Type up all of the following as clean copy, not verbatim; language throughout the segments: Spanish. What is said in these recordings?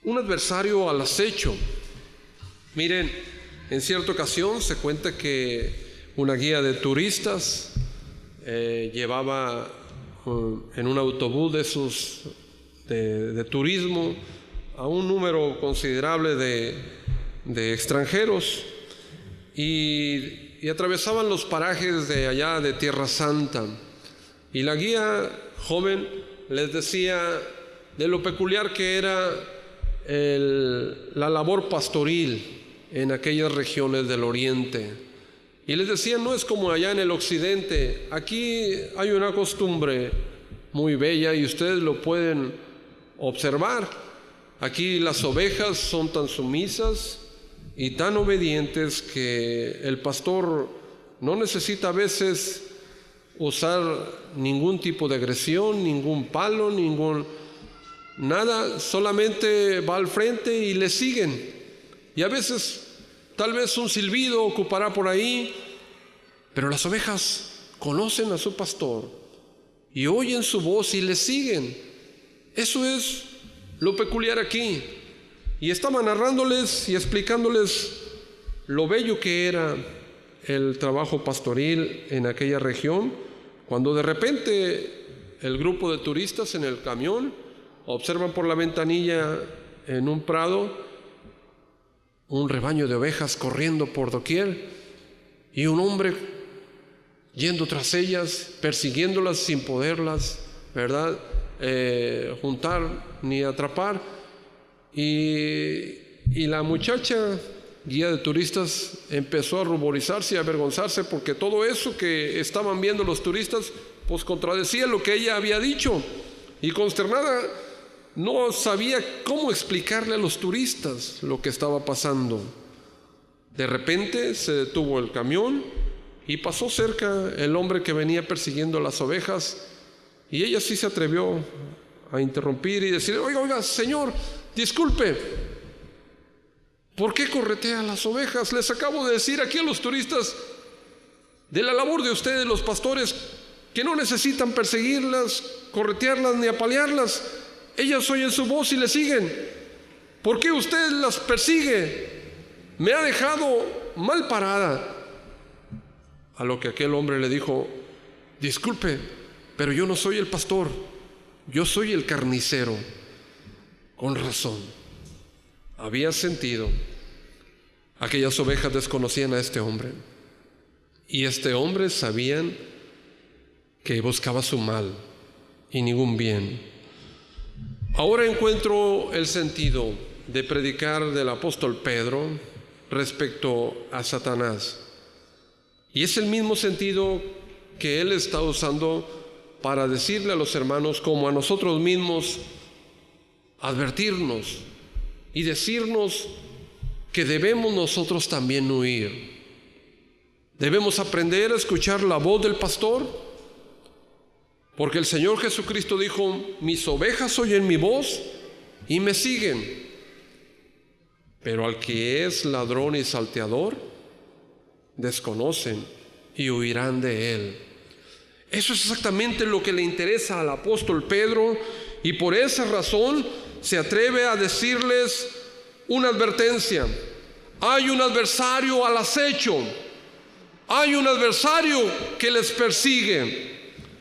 un adversario al acecho. Miren, en cierta ocasión se cuenta que una guía de turistas llevaba en un autobús de esos de turismo a un número considerable de extranjeros y atravesaban los parajes de allá de Tierra Santa, y la guía joven les decía de lo peculiar que era la labor pastoril en aquellas regiones del oriente, y les decía: no es como allá en el occidente, aquí hay una costumbre muy bella y ustedes lo pueden observar. Aquí las ovejas son tan sumisas y tan obedientes que el pastor no necesita a veces usar ningún tipo de agresión, ningún palo, nada, solamente va al frente y le siguen. Y a veces tal vez un silbido ocupará por ahí, pero las ovejas conocen a su pastor y oyen su voz y le siguen. Eso es lo peculiar aquí. Y estaba narrándoles y explicándoles lo bello que era el trabajo pastoril en aquella región, cuando de repente el grupo de turistas en el camión observan por la ventanilla en un prado un rebaño de ovejas corriendo por doquier y un hombre yendo tras ellas, persiguiéndolas sin poderlas, ¿verdad?, juntar ni atrapar. Y la muchacha guía de turistas empezó a ruborizarse y a avergonzarse, porque todo eso que estaban viendo los turistas pues contradecía lo que ella había dicho, y consternada no sabía cómo explicarle a los turistas lo que estaba pasando. De repente se detuvo el camión y pasó cerca el hombre que venía persiguiendo las ovejas, y ella sí se atrevió a interrumpir y decir: oiga, señor, disculpe, ¿por qué corretea las ovejas? Les acabo de decir aquí a los turistas de la labor de ustedes, los pastores, que no necesitan perseguirlas, corretearlas ni apalearlas. Ellas oyen su voz y le siguen. ¿Por qué usted las persigue? Me ha dejado mal parada. A lo que aquel hombre le dijo: disculpe, pero yo no soy el pastor, yo soy el carnicero. Con razón, había sentido. Aquellas ovejas desconocían a este hombre, y este hombre sabían que buscaba su mal y ningún bien. Ahora encuentro el sentido de predicar del apóstol Pedro respecto a Satanás, y es el mismo sentido que él está usando para decirle a los hermanos, como a nosotros mismos, advertirnos y decirnos que debemos nosotros también huir. Debemos aprender a escuchar la voz del pastor, porque el Señor Jesucristo dijo: mis ovejas oyen mi voz y me siguen. Pero al que es ladrón y salteador, desconocen y huirán de él. Eso es exactamente lo que le interesa al apóstol Pedro, y por esa razón se atreve a decirles una advertencia. Hay un adversario al acecho, hay un adversario que les persigue.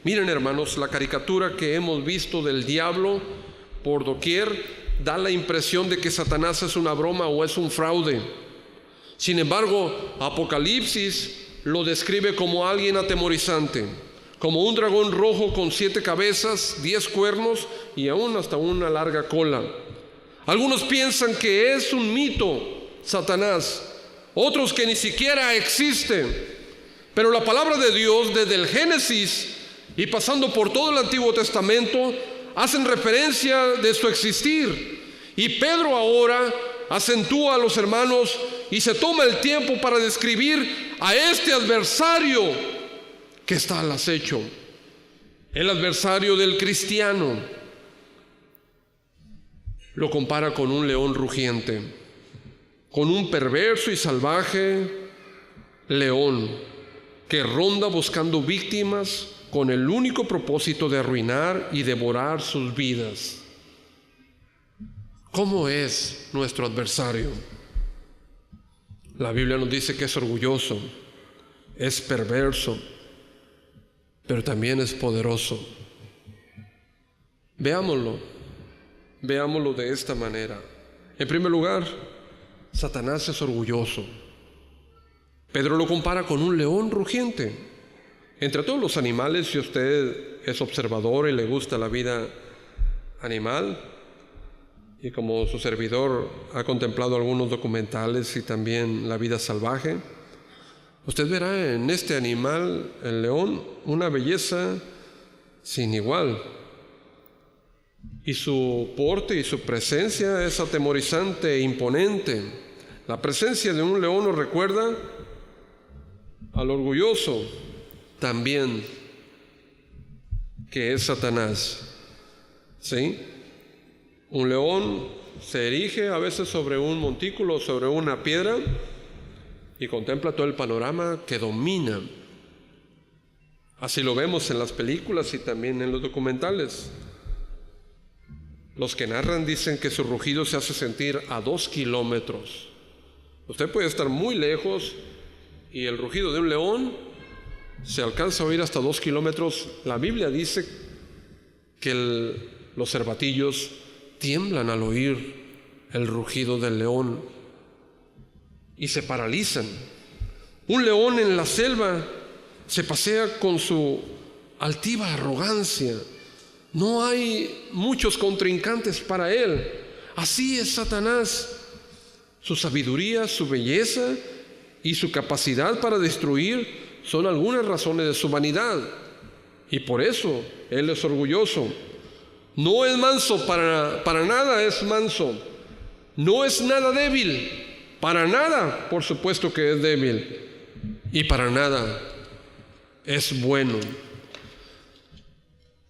Miren, hermanos, la caricatura que hemos visto del diablo por doquier da la impresión de que Satanás es una broma o es un fraude. Sin embargo, Apocalipsis lo describe como alguien atemorizante, como un dragón rojo con 7 cabezas, 10 cuernos y aún hasta una larga cola. Algunos piensan que es un mito Satanás, otros que ni siquiera existe. Pero la palabra de Dios, desde el Génesis y pasando por todo el Antiguo Testamento, hacen referencia de su existir. Y Pedro ahora acentúa a los hermanos y se toma el tiempo para describir a este adversario que está al acecho, el adversario del cristiano. Lo compara con un león rugiente, con un perverso y salvaje león que ronda buscando víctimas con el único propósito de arruinar y devorar sus vidas. ¿Cómo es nuestro adversario? La Biblia nos dice que es orgulloso, es perverso, pero también es poderoso. Veámoslo de esta manera. En primer lugar, Satanás es orgulloso. Pedro lo compara con un león rugiente. Entre todos los animales, si usted es observador y le gusta la vida animal, y como su servidor ha contemplado algunos documentales y también la vida salvaje, usted verá en este animal, el león, una belleza sin igual. Y su porte y su presencia es atemorizante e imponente. La presencia de un león nos recuerda al orgulloso también, que es Satanás. ¿Sí? Un león se erige a veces sobre un montículo, sobre una piedra, y contempla todo el panorama que domina. Así lo vemos en las películas y también en los documentales. Los que narran dicen que su rugido se hace sentir a 2 kilómetros. Usted puede estar muy lejos y el rugido de un león se alcanza a oír hasta 2 kilómetros. La Biblia dice que los cervatillos tiemblan al oír el rugido del león y se paralizan. Un león en la selva se pasea con su altiva arrogancia. No hay muchos contrincantes para él. Así es Satanás. Su sabiduría, su belleza y su capacidad para destruir son algunas razones de su vanidad. Y por eso él es orgulloso. No es manso, para nada es manso. No es nada débil, para nada, por supuesto que es débil. Y para nada es bueno.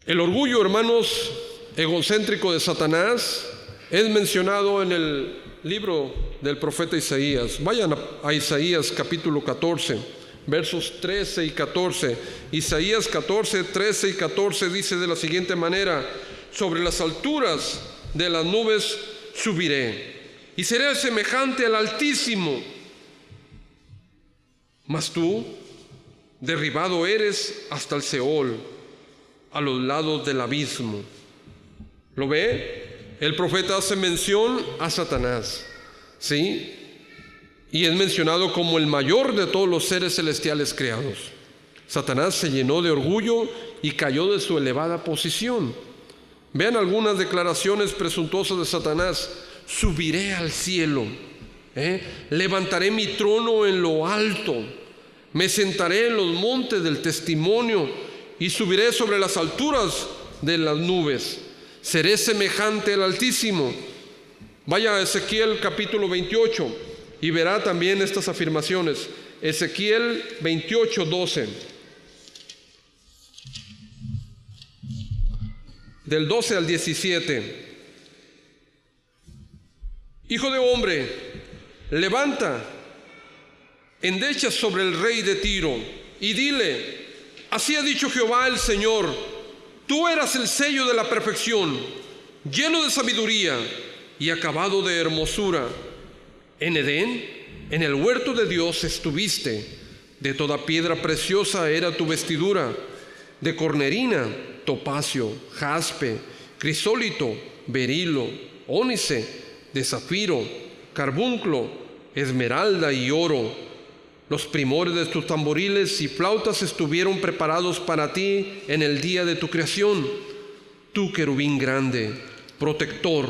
El orgullo, hermanos, egocéntrico de Satanás es mencionado en el libro del profeta Isaías. Vayan a Isaías capítulo 14, versos 13 y 14. Isaías 14, 13 y 14 dice de la siguiente manera: sobre las alturas de las nubes subiré y seré semejante al Altísimo. Mas tú, derribado eres hasta el Seol, a los lados del abismo. ¿Lo ve? El profeta hace mención a Satanás, ¿sí? Y es mencionado como el mayor de todos los seres celestiales creados. Satanás se llenó de orgullo y cayó de su elevada posición. Vean algunas declaraciones presuntuosas de Satanás: subiré al cielo, levantaré mi trono en lo alto, me sentaré en los montes del testimonio y subiré sobre las alturas de las nubes, seré semejante al Altísimo. Vaya a Ezequiel capítulo 28 y verá también estas afirmaciones. Ezequiel 28, 12. Del 12 al 17. Hijo de hombre, levanta, endecha sobre el rey de Tiro y dile: así ha dicho Jehová el Señor, tú eras el sello de la perfección, lleno de sabiduría y acabado de hermosura. En Edén, en el huerto de Dios estuviste, de toda piedra preciosa era tu vestidura, de cornerina, topacio, jaspe, crisólito, berilo, ónice, de zafiro, carbunclo, esmeralda y oro. Los primores de tus tamboriles y flautas estuvieron preparados para ti en el día de tu creación. Tú, querubín grande, protector,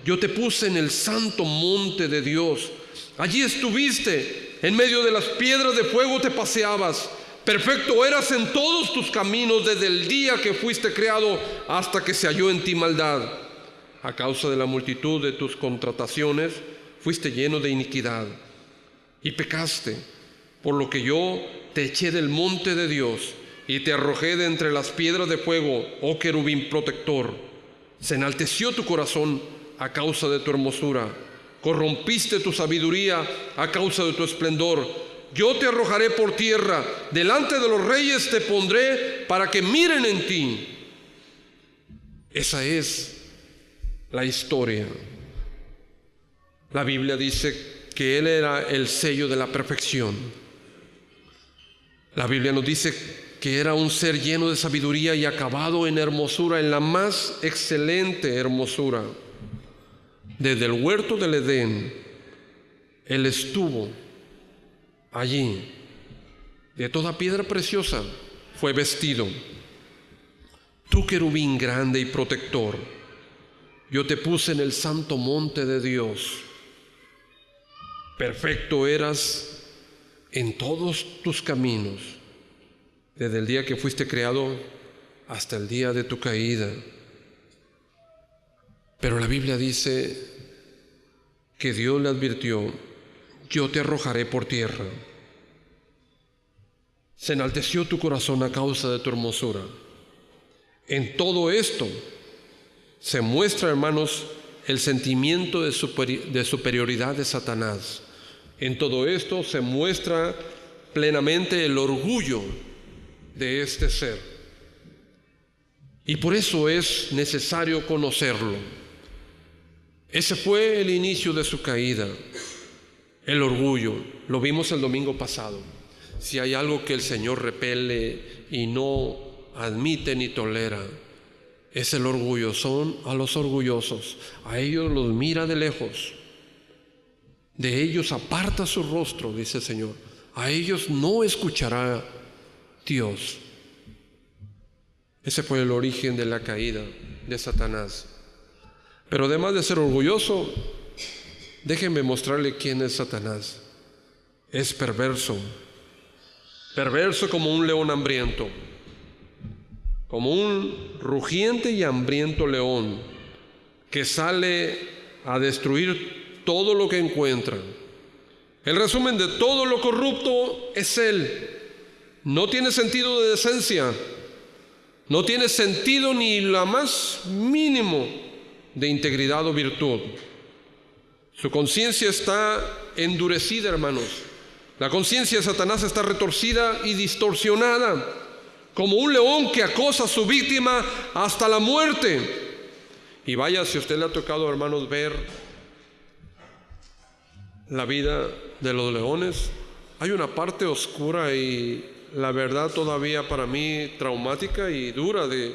yo te puse en el santo monte de Dios. Allí estuviste, en medio de las piedras de fuego te paseabas. Perfecto eras en todos tus caminos desde el día que fuiste creado hasta que se halló en ti maldad. A causa de la multitud de tus contrataciones fuiste lleno de iniquidad y pecaste, por lo que yo te eché del monte de Dios y te arrojé de entre las piedras de fuego, oh querubín protector. Se enalteció tu corazón a causa de tu hermosura, corrompiste tu sabiduría a causa de tu esplendor. Yo te arrojaré por tierra, delante de los reyes te pondré para que miren en ti. Esa es la historia La Biblia dice que Él era el sello de la perfección. La Biblia nos dice que era un ser lleno de sabiduría y acabado en hermosura, en la más excelente hermosura. Desde el huerto del Edén, Él estuvo allí. De toda piedra preciosa fue vestido. Tú, querubín grande y protector, yo te puse en el santo monte de Dios. Perfecto eras en todos tus caminos, desde el día que fuiste creado hasta el día de tu caída. Pero la Biblia dice que Dios le advirtió: yo te arrojaré por tierra. Se enalteció tu corazón a causa de tu hermosura. En todo esto se muestra, hermanos, el sentimiento de superioridad de Satanás. En todo esto se muestra plenamente el orgullo de este ser. Y por eso es necesario conocerlo. Ese fue el inicio de su caída, el orgullo. Lo vimos el domingo pasado. Si hay algo que el Señor repele y no admite ni tolera, es el orgullo. Son a los orgullosos, a ellos los mira de lejos, de ellos aparta su rostro, dice el Señor. A ellos no escuchará Dios. Ese fue el origen de la caída de Satanás. Pero además de ser orgulloso, déjenme mostrarle quién es Satanás. Es perverso, perverso como un león hambriento, como un rugiente y hambriento león que sale a destruir todo lo que encuentra. El resumen de todo lo corrupto es él. No tiene sentido de decencia, no tiene sentido ni la más mínimo de integridad o virtud. Su conciencia está endurecida, hermanos. La conciencia de Satanás está retorcida y distorsionada, como un león que acosa a su víctima hasta la muerte. Y vaya, si a usted le ha tocado, hermanos, ver la vida de los leones, hay una parte oscura y la verdad todavía para mí traumática y dura de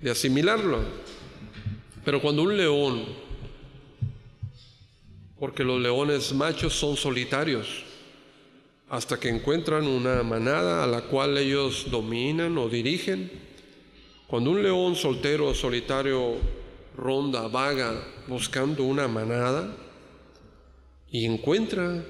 asimilarlo. Pero cuando un león, porque los leones machos son solitarios, hasta que encuentran una manada a la cual ellos dominan o dirigen. Cuando un león soltero o solitario ronda, vaga, buscando una manada y encuentra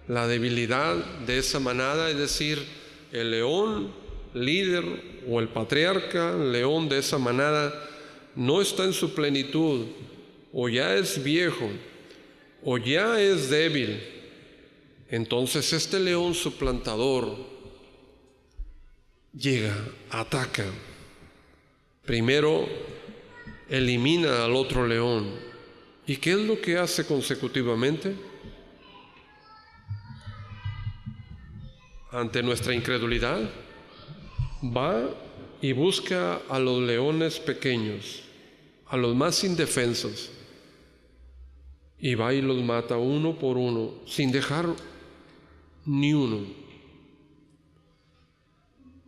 la debilidad de esa manada, es decir, el león líder o el patriarca, el león de esa manada, no está en su plenitud, o ya es viejo, o ya es débil, entonces este león suplantador llega, ataca. Primero elimina al otro león. ¿Y qué es lo que hace consecutivamente? Ante nuestra incredulidad, va y busca a los leones pequeños, a los más indefensos, y va y los mata uno por uno, sin dejar ni uno.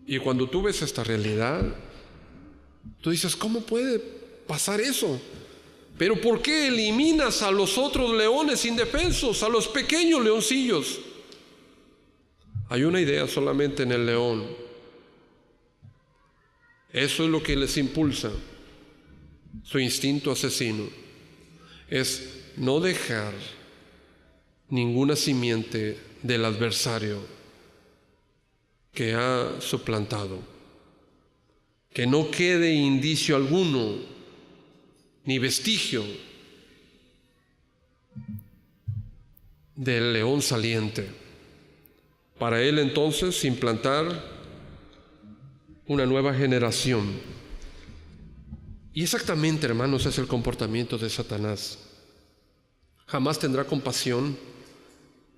Y cuando tú ves esta realidad, tú dices, ¿cómo puede pasar eso? Pero ¿por qué eliminas a los otros leones indefensos, a los pequeños leoncillos? Hay una idea solamente en el león. Eso es lo que les impulsa, su instinto asesino, es no dejar ninguna simiente del adversario que ha suplantado, que no quede indicio alguno, ni vestigio del león saliente. Para él entonces implantar una nueva generación. Y exactamente, hermanos, es el comportamiento de Satanás. Jamás tendrá compasión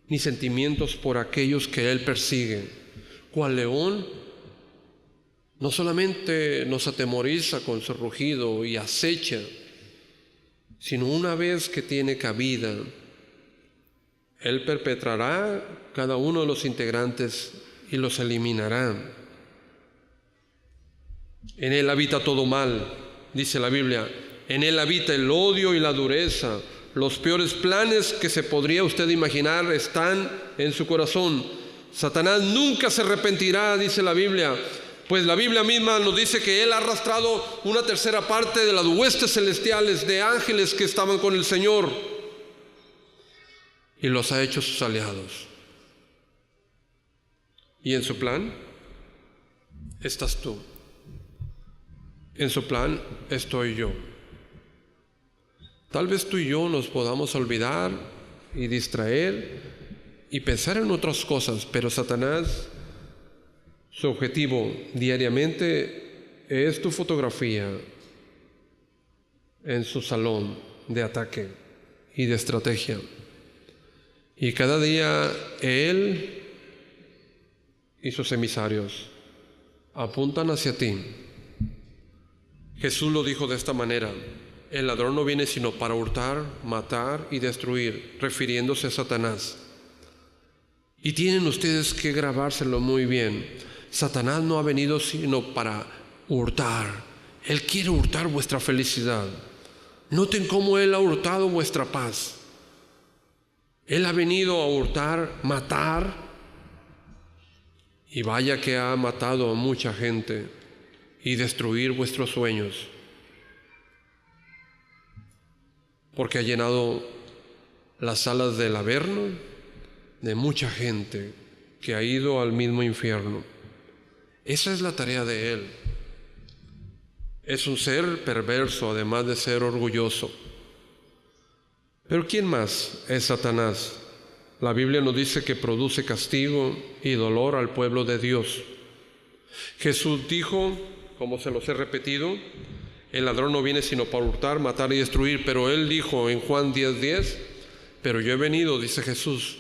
ni sentimientos por aquellos que él persigue. Cual león, no solamente nos atemoriza con su rugido y acecha, sino una vez que tiene cabida, Él perpetrará cada uno de los integrantes y los eliminará. En Él habita todo mal, dice la Biblia. En Él habita el odio y la dureza. Los peores planes que se podría usted imaginar están en su corazón. Satanás nunca se arrepentirá, dice la Biblia, pues la Biblia misma nos dice que Él ha arrastrado una tercera parte de las huestes celestiales de ángeles que estaban con el Señor y los ha hecho sus aliados. Y en su plan estás tú. En su plan estoy yo. Tal vez tú y yo nos podamos olvidar y distraer y pensar en otras cosas, pero Satanás, su objetivo diariamente es tu fotografía en su salón de ataque y de estrategia. Y cada día él y sus emisarios apuntan hacia ti. Jesús lo dijo de esta manera: el ladrón no viene sino para hurtar, matar y destruir, refiriéndose a Satanás. Y tienen ustedes que grabárselo muy bien. Satanás no ha venido sino para hurtar. Él quiere hurtar vuestra felicidad. Noten cómo Él ha hurtado vuestra paz. Él ha venido a hurtar, matar, y vaya que ha matado a mucha gente, y destruir vuestros sueños, porque ha llenado las salas del Averno de mucha gente que ha ido al mismo infierno. Esa es la tarea de él. Es un ser perverso, además de ser orgulloso. Pero ¿quién más es Satanás? La Biblia nos dice que produce castigo y dolor al pueblo de Dios. Jesús dijo, como se los he repetido, el ladrón no viene sino para hurtar, matar y destruir, pero él dijo en Juan 10:10, pero yo he venido, dice Jesús,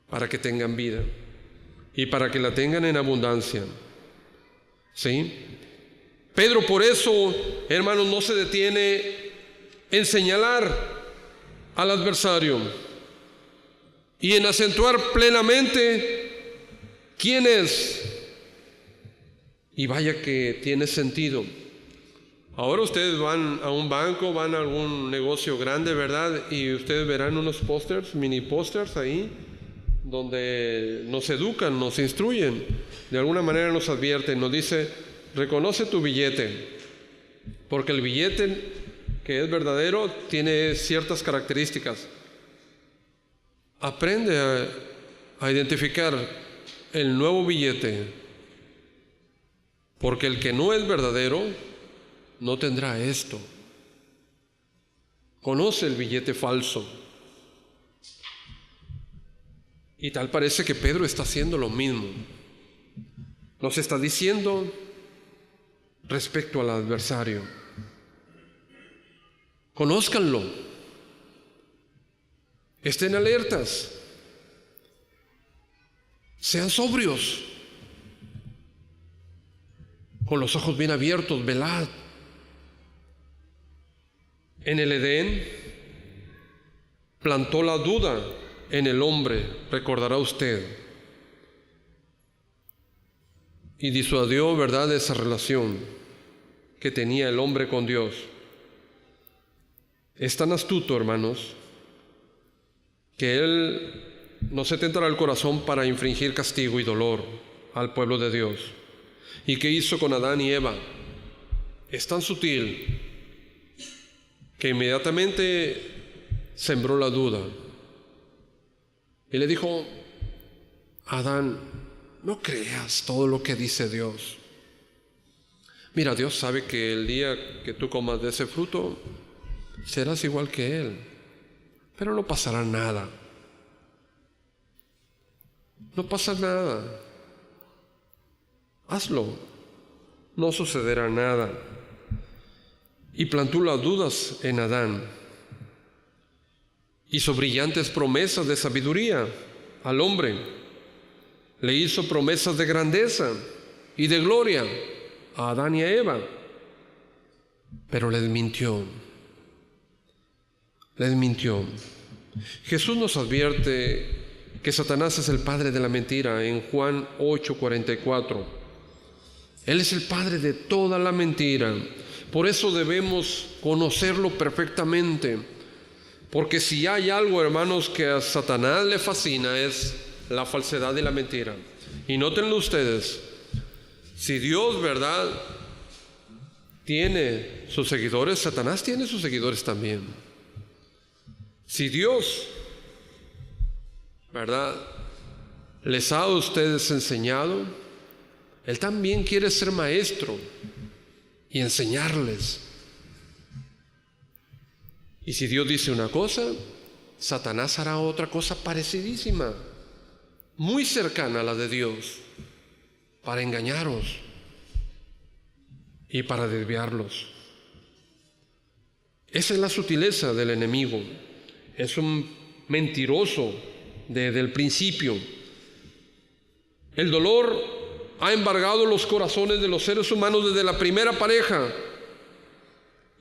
para que tengan vida y para que la tengan en abundancia. ¿Sí? Pedro por eso, hermanos, no se detiene en señalar al adversario y en acentuar plenamente quién es. Y vaya que tiene sentido. Ahora ustedes van a un banco, van a algún negocio grande, ¿verdad? Y ustedes verán unos pósters, mini pósters ahí, donde nos educan, nos instruyen, de alguna manera nos advierten, nos dice: reconoce tu billete, porque el billete que es verdadero tiene ciertas características. Aprende a identificar el nuevo billete, porque el que no es verdadero no tendrá esto. Conoce el billete falso. Y tal parece que Pedro está haciendo lo mismo. Nos está diciendo respecto al adversario: conózcanlo, estén alertas, sean sobrios, con los ojos bien abiertos, velad. En el Edén plantó la duda en el hombre, recordará usted, y disuadió, ¿verdad?, esa relación que tenía el hombre con Dios. Es tan astuto, hermanos, que él no se tentará el corazón para infringir castigo y dolor al pueblo de Dios. ¿Y qué hizo con Adán y Eva? Es tan sutil que inmediatamente sembró la duda y le dijo: Adán, no creas todo lo que dice Dios. Mira, Dios sabe que el día que tú comas de ese fruto serás igual que Él, pero no pasará nada. No pasa nada. Hazlo, no sucederá nada. Y plantó las dudas en Adán. Hizo brillantes promesas de sabiduría al hombre. Le hizo promesas de grandeza y de gloria a Adán y a Eva. Pero les mintió. Les mintió. Jesús nos advierte que Satanás es el padre de la mentira en Juan 8:44. Él es el padre de toda la mentira. Por eso debemos conocerlo perfectamente. Porque si hay algo, hermanos, que a Satanás le fascina, es la falsedad y la mentira. Y nótenlo ustedes, si Dios, ¿verdad?, tiene sus seguidores, Satanás tiene sus seguidores también. Si Dios, ¿verdad?, les ha a ustedes enseñado, Él también quiere ser maestro y enseñarles. Y si Dios dice una cosa, Satanás hará otra cosa parecidísima, muy cercana a la de Dios, para engañaros y para desviarlos. Esa es la sutileza del enemigo. Es un mentiroso desde el principio. El dolor ha embargado los corazones de los seres humanos desde la primera pareja,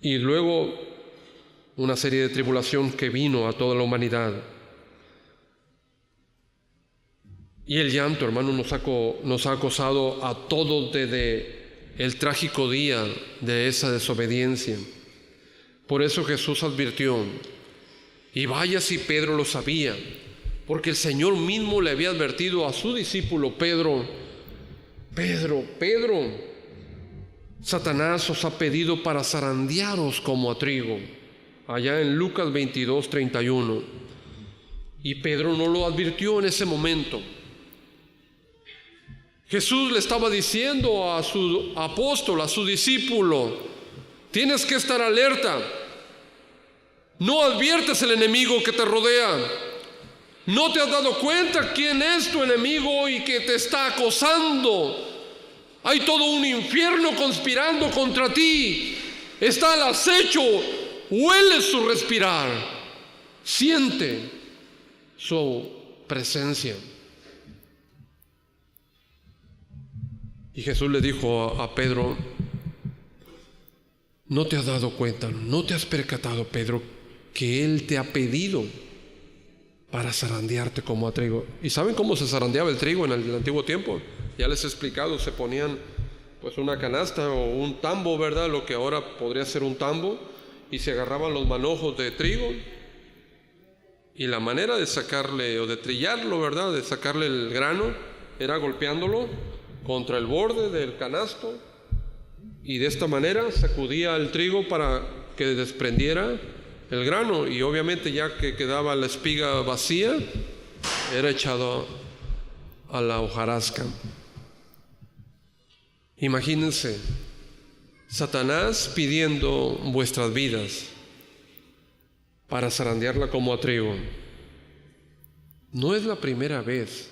y luego una serie de tribulación que vino a toda la humanidad. Y el llanto, hermano, nos ha acosado a todos desde el trágico día de esa desobediencia. Por eso Jesús advirtió, y vaya si Pedro lo sabía, porque el Señor mismo le había advertido a su discípulo Pedro, Satanás os ha pedido para zarandearos como a trigo, allá en Lucas 22:31. Y Pedro no lo advirtió en ese momento. Jesús le estaba diciendo a su apóstol, a su discípulo, tienes que estar alerta. No adviertes el enemigo que te rodea. ¿No te has dado cuenta quién es tu enemigo y que te está acosando? Hay todo un infierno conspirando contra ti. Está al acecho. Huele su respirar. Siente su presencia. Y Jesús le dijo a Pedro, ¿no te has dado cuenta, no te has percatado, Pedro, que Él te ha pedido para zarandearte como a trigo? ¿Y saben cómo se zarandeaba el trigo en el antiguo tiempo? Ya les he explicado, se ponían pues una canasta o un tambo, ¿verdad? Lo que ahora podría ser un tambo, y se agarraban los manojos de trigo, y la manera de sacarle o de trillarlo, ¿verdad?, de sacarle el grano, era golpeándolo contra el borde del canasto, y de esta manera sacudía el trigo para que desprendiera el grano, y obviamente ya que quedaba la espiga vacía, era echado a la hojarasca. Imagínense, Satanás pidiendo vuestras vidas para zarandearla como a trigo. No es la primera vez.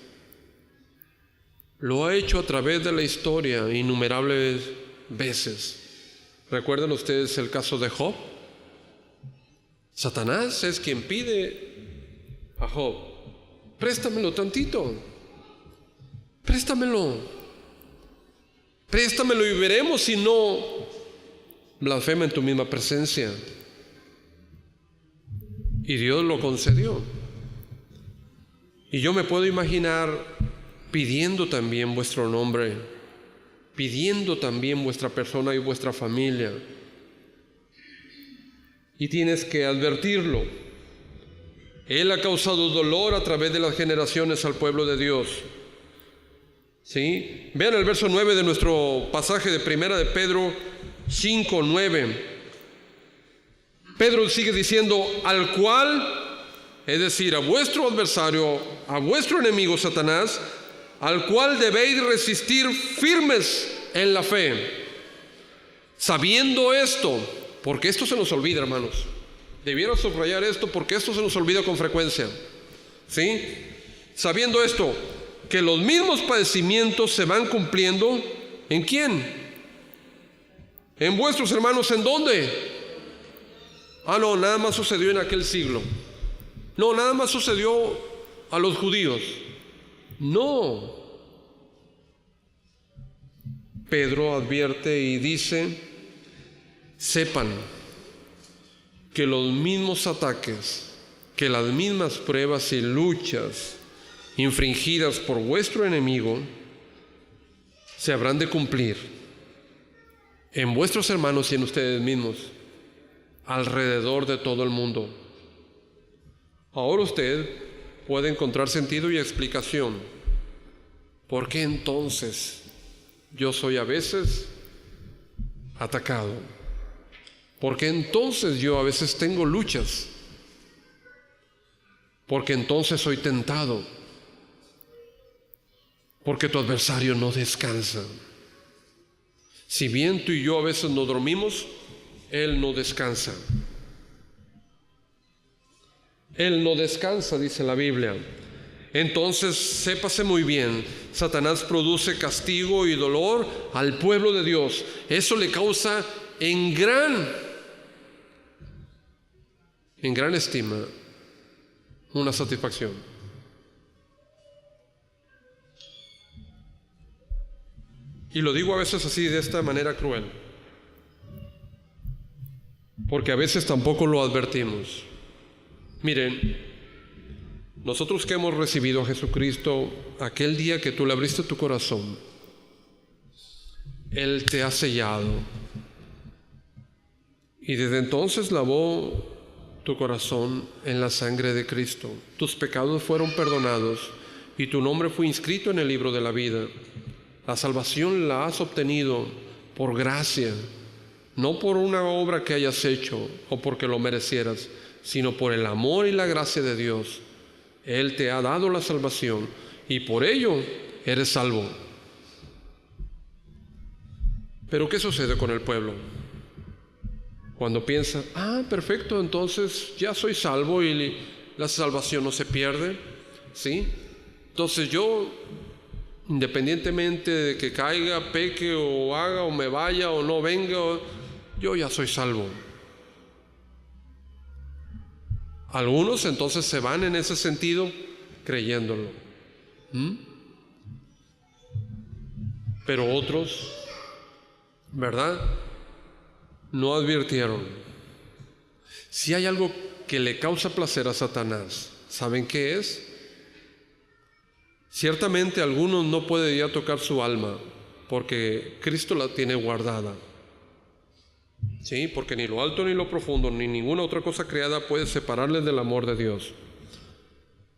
Lo ha hecho a través de la historia innumerables veces. ¿Recuerdan ustedes el caso de Job? Satanás es quien pide a Job, préstamelo tantito, préstamelo y veremos si no blasfema en tu misma presencia. Y Dios lo concedió. Y yo me puedo imaginar pidiendo también vuestro nombre, pidiendo también vuestra persona y vuestra familia. Y tienes que advertirlo. Él ha causado dolor a través de las generaciones al pueblo de Dios. ¿Sí? Vean el verso 9 de nuestro pasaje de Primera de Pedro 5:9. Pedro sigue diciendo, al cual, es decir, a vuestro adversario, a vuestro enemigo Satanás, al cual debéis resistir firmes en la fe, sabiendo esto, porque esto se nos olvida, hermanos. Debiera subrayar esto porque esto se nos olvida con frecuencia. ¿Sí? Sabiendo esto, que los mismos padecimientos se van cumpliendo, ¿en quién? En vuestros hermanos, ¿en dónde? No, nada más sucedió en aquel siglo. No, nada más sucedió a los judíos. No. Pedro advierte y dice, sepan que los mismos ataques que las mismas pruebas y luchas infringidas por vuestro enemigo se habrán de cumplir en vuestros hermanos y en ustedes mismos, alrededor de todo el mundo. Ahora usted puede encontrar sentido y explicación. ¿Por qué entonces yo soy a veces atacado? ¿Por qué entonces yo a veces tengo luchas? ¿Por qué entonces soy tentado? Porque tu adversario no descansa. Si bien tú y yo a veces no dormimos, Él no descansa. Él no descansa, dice la Biblia. Entonces, sépase muy bien, Satanás produce castigo y dolor al pueblo de Dios. Eso le causa en gran estima una satisfacción. Y lo digo a veces así, de esta manera cruel, porque a veces tampoco lo advertimos. Miren, nosotros que hemos recibido a Jesucristo, aquel día que tú le abriste tu corazón, Él te ha sellado. Y desde entonces lavó tu corazón en la sangre de Cristo. Tus pecados fueron perdonados y tu nombre fue inscrito en el libro de la vida. La salvación la has obtenido por gracia, no por una obra que hayas hecho o porque lo merecieras, sino por el amor y la gracia de Dios. Él te ha dado la salvación y por ello eres salvo. Pero ¿qué sucede con el pueblo? Cuando piensa, perfecto, entonces ya soy salvo y la salvación no se pierde, ¿sí? Entonces yo, independientemente de que caiga, peque o haga o me vaya o no venga, yo ya soy salvo. Algunos entonces se van en ese sentido creyéndolo. Pero otros, ¿verdad?, no advirtieron. Si hay algo que le causa placer a Satanás, ¿saben qué es? Ciertamente algunos no pueden ya tocar su alma porque Cristo la tiene guardada. Sí, porque ni lo alto ni lo profundo ni ninguna otra cosa creada puede separarles del amor de Dios.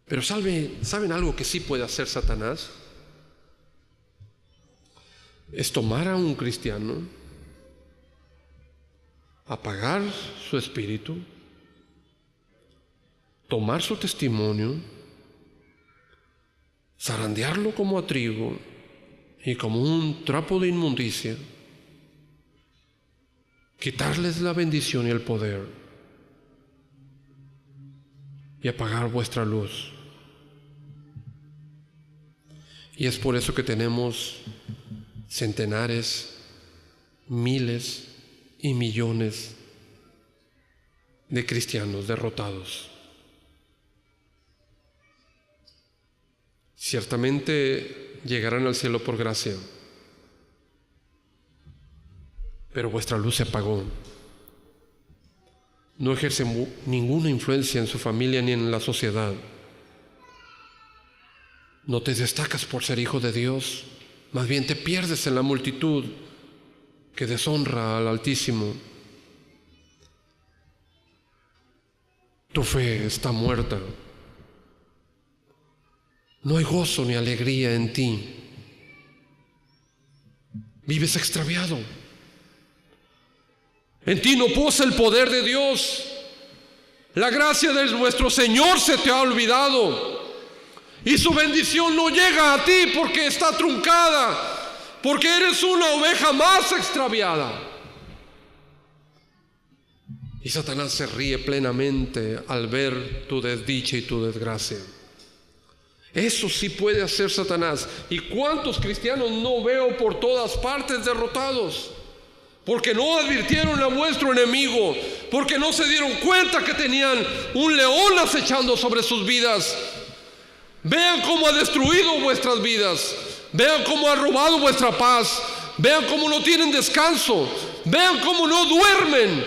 Pero ¿saben algo que sí puede hacer Satanás? Es tomar a un cristiano, apagar su espíritu, tomar su testimonio, zarandearlo como a trigo y como un trapo de inmundicia, quitarles la bendición y el poder y apagar vuestra luz. Y es por eso que tenemos centenares, miles y millones de cristianos derrotados. Ciertamente llegarán al cielo por gracia, pero vuestra luz se apagó. No ejerce ninguna influencia en su familia ni en la sociedad. No te destacas por ser hijo de Dios, más bien te pierdes en la multitud que deshonra al Altísimo. Tu fe está muerta. No hay gozo ni alegría en ti. Vives extraviado. En ti no posa el poder de Dios. La gracia de nuestro Señor se te ha olvidado. Y su bendición no llega a ti porque está truncada, porque eres una oveja más extraviada. Y Satanás se ríe plenamente al ver tu desdicha y tu desgracia. Eso sí puede hacer Satanás. ¿Y cuántos cristianos no veo por todas partes derrotados? Porque no advirtieron a vuestro enemigo, porque no se dieron cuenta que tenían un león acechando sobre sus vidas. Vean cómo ha destruido vuestras vidas. Vean cómo ha robado vuestra paz. Vean cómo no tienen descanso. Vean cómo no duermen.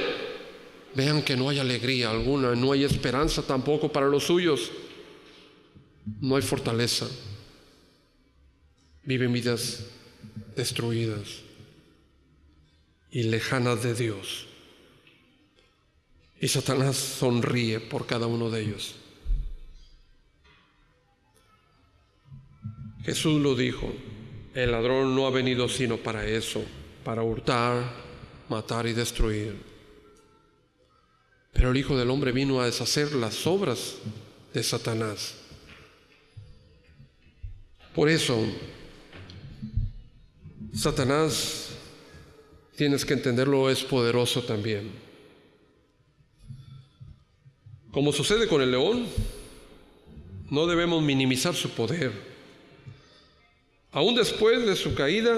vean que no hay alegría alguna, no hay esperanza tampoco para los suyos, no hay fortaleza, viven vidas destruidas y lejanas de Dios. Y Satanás sonríe por cada uno de ellos. Jesús lo dijo, el ladrón no ha venido sino para eso, para hurtar, matar y destruir. Pero el Hijo del Hombre vino a deshacer las obras de Satanás. Por eso, Satanás, tienes que entenderlo, es poderoso también. Como sucede con el león, no debemos minimizar su poder. Aún después de su caída,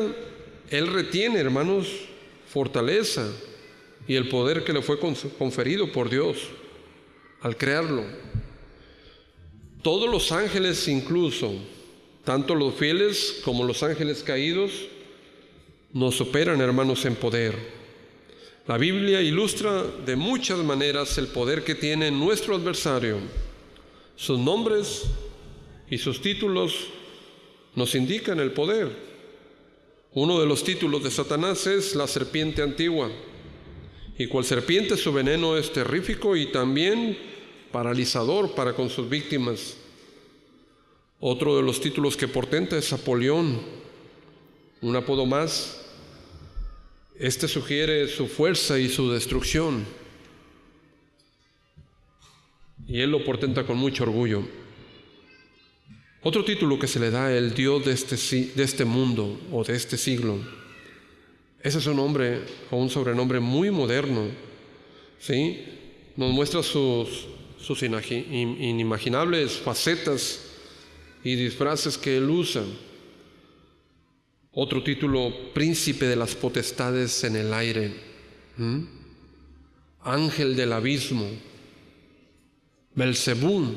él retiene, hermanos, fortaleza y el poder que le fue conferido por Dios al crearlo. Todos los ángeles, incluso, tanto los fieles como los ángeles caídos, nos superan, hermanos, en poder. La Biblia ilustra de muchas maneras el poder que tiene nuestro adversario. Sus nombres y sus títulos nos indican el poder. Uno de los títulos de Satanás es la serpiente antigua. Y cual serpiente, su veneno es terrífico y también paralizador para con sus víctimas. Otro de los títulos que portenta es Apolión, un apodo más. Este sugiere su fuerza y su destrucción. Y él lo portenta con mucho orgullo. Otro título que se le da, el Dios de este mundo o de este siglo. Ese es un nombre o un sobrenombre muy moderno, ¿sí? Nos muestra sus inimaginables facetas y disfraces que él usa. Otro título, príncipe de las potestades en el aire, ángel del abismo, Belzebú.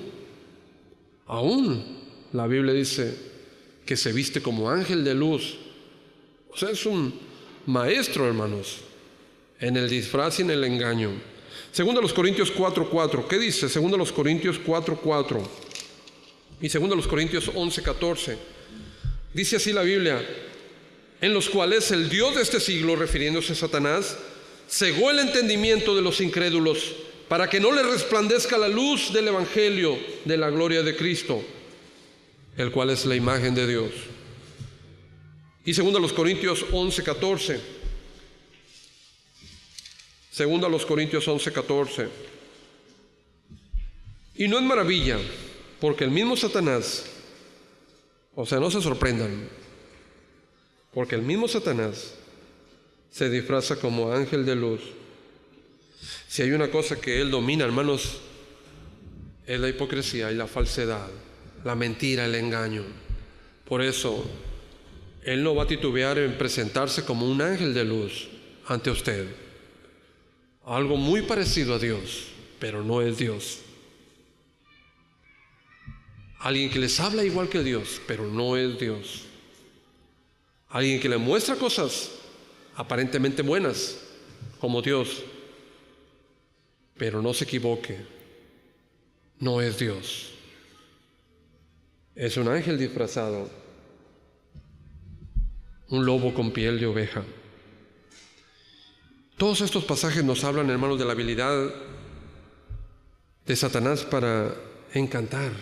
Aún la Biblia dice que se viste como ángel de luz. O sea, es un maestro, hermanos, en el disfraz y en el engaño. Segundo los Corintios 4:4. ¿Qué dice? Segundo los Corintios 4:4 y segundo los Corintios 11:14. Dice así la Biblia: en los cuales el Dios de este siglo, refiriéndose a Satanás, cegó el entendimiento de los incrédulos, para que no les resplandezca la luz del Evangelio de la gloria de Cristo, el cual es la imagen de Dios. Y segundo a los Corintios 11:14. Segundo a los Corintios 11:14. Y no es maravilla, porque el mismo Satanás, o sea, no se sorprendan, porque el mismo Satanás se disfraza como ángel de luz. Si hay una cosa que él domina, hermanos, es la hipocresía y la falsedad, la mentira, el engaño. Por eso, él no va a titubear en presentarse como un ángel de luz ante usted. Algo muy parecido a Dios, pero no es Dios. Alguien que les habla igual que Dios, pero no es Dios. Alguien que le muestra cosas aparentemente buenas, como Dios, pero no se equivoque, no es Dios. Es un ángel disfrazado, un lobo con piel de oveja. Todos estos pasajes nos hablan, hermanos, de la habilidad de Satanás para encantar.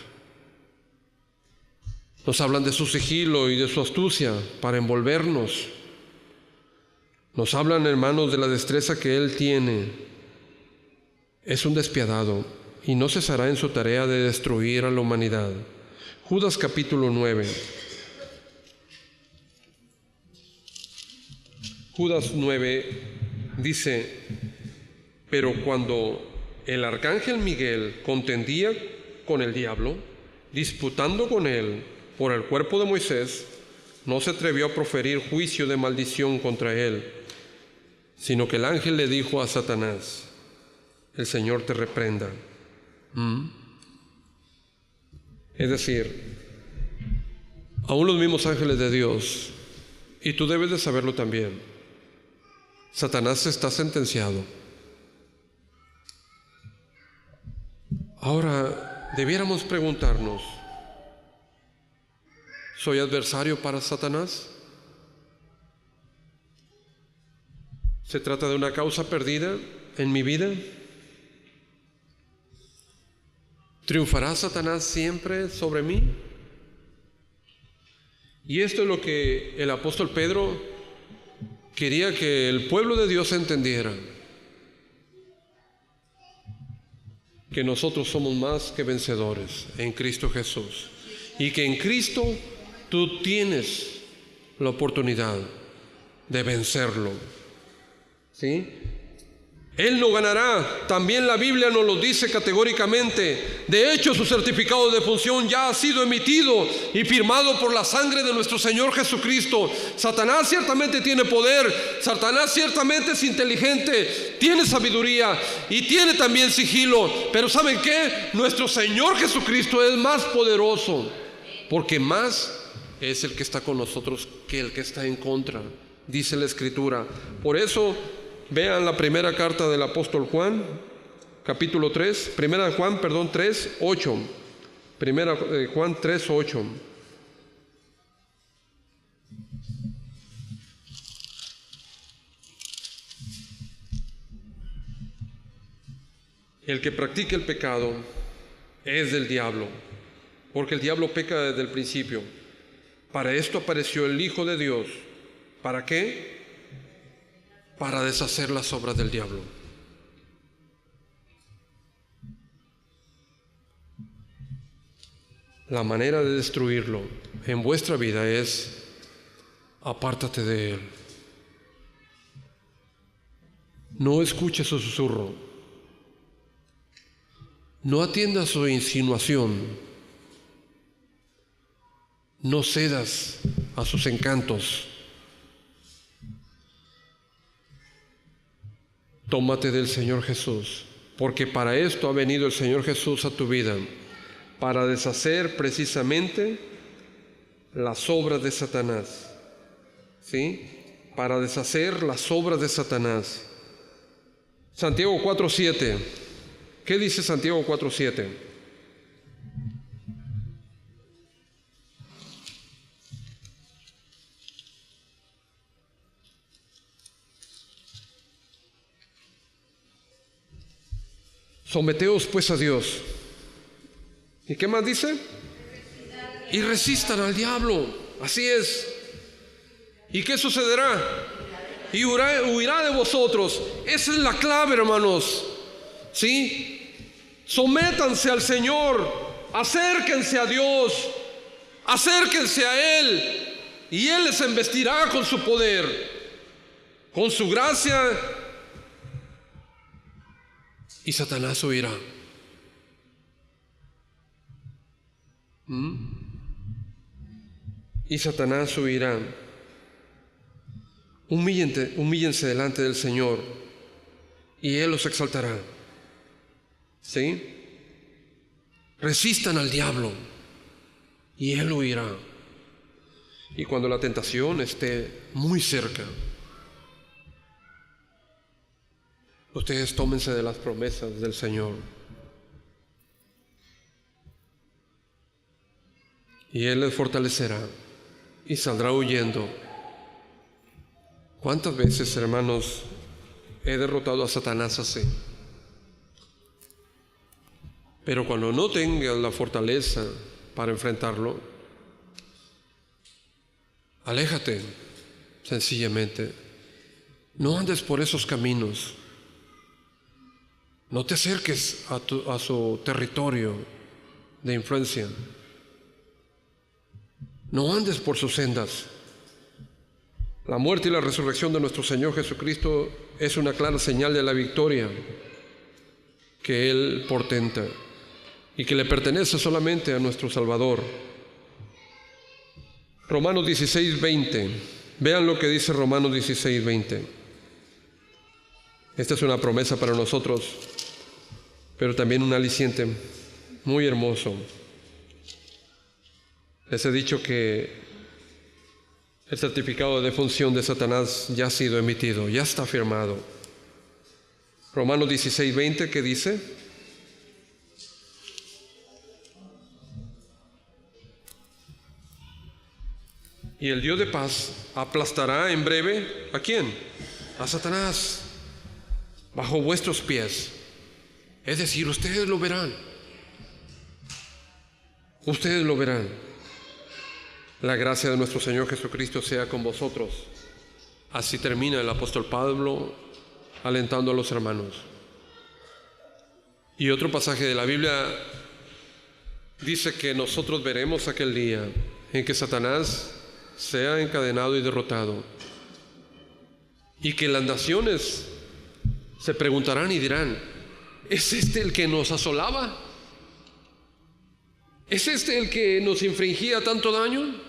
Nos hablan de su sigilo y de su astucia para envolvernos. Nos hablan, hermanos, de la destreza que él tiene. Es un despiadado y no cesará en su tarea de destruir a la humanidad. Judas capítulo 9. Judas 9 dice: pero cuando el arcángel Miguel contendía con el diablo, disputando con él por el cuerpo de Moisés, no se atrevió a proferir juicio de maldición contra él, sino que el ángel le dijo a Satanás: el Señor te reprenda. Es decir, aún los mismos ángeles de Dios, y tú debes de saberlo también, Satanás está sentenciado. Ahora, debiéramos preguntarnos, ¿soy adversario para Satanás? ¿Se trata de una causa perdida en mi vida? ¿Triunfará Satanás siempre sobre mí? Y esto es lo que el apóstol Pedro quería que el pueblo de Dios entendiera, que nosotros somos más que vencedores en Cristo Jesús, y que en Cristo tú tienes la oportunidad de vencerlo, ¿sí? Él no ganará. También la Biblia nos lo dice categóricamente. De hecho, su certificado de defunción ya ha sido emitido y firmado por la sangre de nuestro Señor Jesucristo. Satanás ciertamente tiene poder, Satanás ciertamente es inteligente, tiene sabiduría y tiene también sigilo. Pero ¿saben qué? Nuestro Señor Jesucristo es más poderoso, porque más es el que está con nosotros que el que está en contra, dice la Escritura. Por eso, vean la primera carta del apóstol Juan, capítulo 3, primera de Juan, 3, 8. Primera de Juan 3, 8. El que practique el pecado es del diablo, porque el diablo peca desde el principio. Para esto apareció el Hijo de Dios. ¿Para qué? Para deshacer las obras del diablo. La manera de destruirlo en vuestra vida es: apártate de él. No escuches su susurro. No atiendas su insinuación. No cedas a sus encantos. Tómate del Señor Jesús, porque para esto ha venido el Señor Jesús a tu vida, para deshacer precisamente las obras de Satanás, ¿sí? Para deshacer las obras de Satanás. Santiago 4:7. ¿Qué dice Santiago 4:7? Someteos pues a Dios. ¿Y qué más dice? Y resistan al diablo. Así es. ¿Y qué sucederá? Y huirá de vosotros. Esa es la clave, hermanos. ¿Sí? Sométanse al Señor. Acérquense a Dios. Acérquense a Él. Y Él les embestirá con su poder, con su gracia. Y Satanás huirá. Y Satanás huirá. Humíllense delante del Señor y Él los exaltará. ¿Sí? Resistan al diablo y Él huirá. Y cuando la tentación esté muy cerca, ustedes tómense de las promesas del Señor. Y Él les fortalecerá y saldrá huyendo. ¿Cuántas veces, hermanos, he derrotado a Satanás así? Pero cuando no tengas la fortaleza para enfrentarlo, aléjate, sencillamente. No andes por esos caminos. No te acerques a su territorio de influencia. No andes por sus sendas. La muerte y la resurrección de nuestro Señor Jesucristo es una clara señal de la victoria que Él portenta y que le pertenece solamente a nuestro Salvador. Romanos 16:20. Vean lo que dice Romanos 16:20. Esta es una promesa para nosotros, pero también un aliciente muy hermoso. Les he dicho que el certificado de defunción de Satanás ya ha sido emitido, ya está firmado. Romanos 16:20, ¿qué dice? Y el Dios de paz aplastará en breve, ¿a quién? A Satanás, bajo vuestros pies. Es decir, ustedes lo verán. Ustedes lo verán. La gracia de nuestro Señor Jesucristo sea con vosotros. Así termina el apóstol Pablo alentando a los hermanos. Y otro pasaje de la Biblia dice que nosotros veremos aquel día en que Satanás sea encadenado y derrotado, y que las naciones se preguntarán y dirán: ¿es este el que nos asolaba? ¿Es este el que nos infringía tanto daño?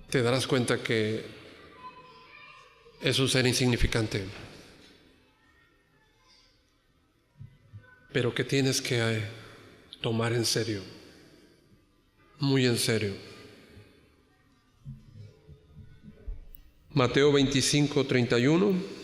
Te darás cuenta que es un ser insignificante, pero que tienes que tomar en serio, muy en serio. Mateo 25:31.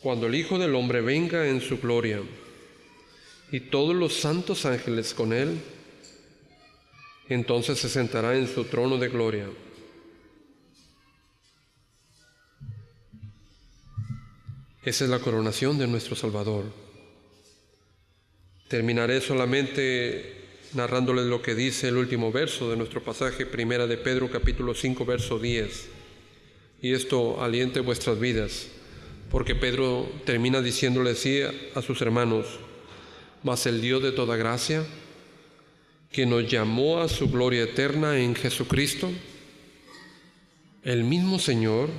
Cuando el Hijo del Hombre venga en su gloria y todos los santos ángeles con él, entonces se sentará en su trono de gloria. Esa es la coronación de nuestro Salvador. Terminaré solamente narrándoles lo que dice el último verso de nuestro pasaje, Primera de Pedro, capítulo 5, verso 10. Y esto aliente vuestras vidas, porque Pedro termina diciéndole así a sus hermanos: mas el Dios de toda gracia, que nos llamó a su gloria eterna en Jesucristo, el mismo Señor,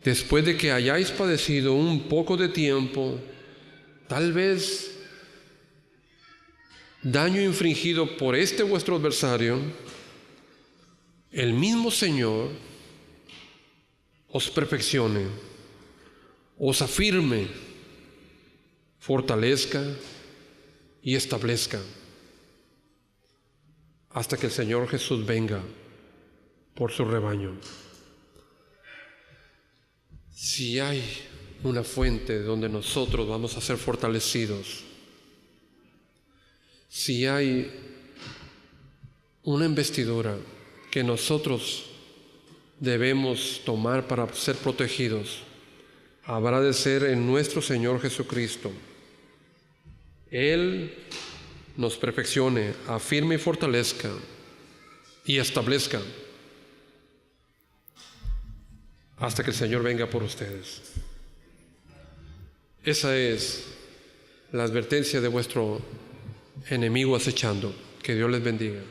después de que hayáis padecido un poco de tiempo, tal vez daño infringido por este vuestro adversario, el mismo Señor os perfeccione, os afirme, fortalezca y establezca, hasta que el Señor Jesús venga por su rebaño. Si hay una fuente donde nosotros vamos a ser fortalecidos, si hay una investidura que nosotros debemos tomar para ser protegidos, habrá de ser en nuestro Señor Jesucristo. Él nos perfeccione, afirme y fortalezca y establezca hasta que el Señor venga por ustedes. Esa es la advertencia de vuestro enemigo acechando. Que Dios les bendiga.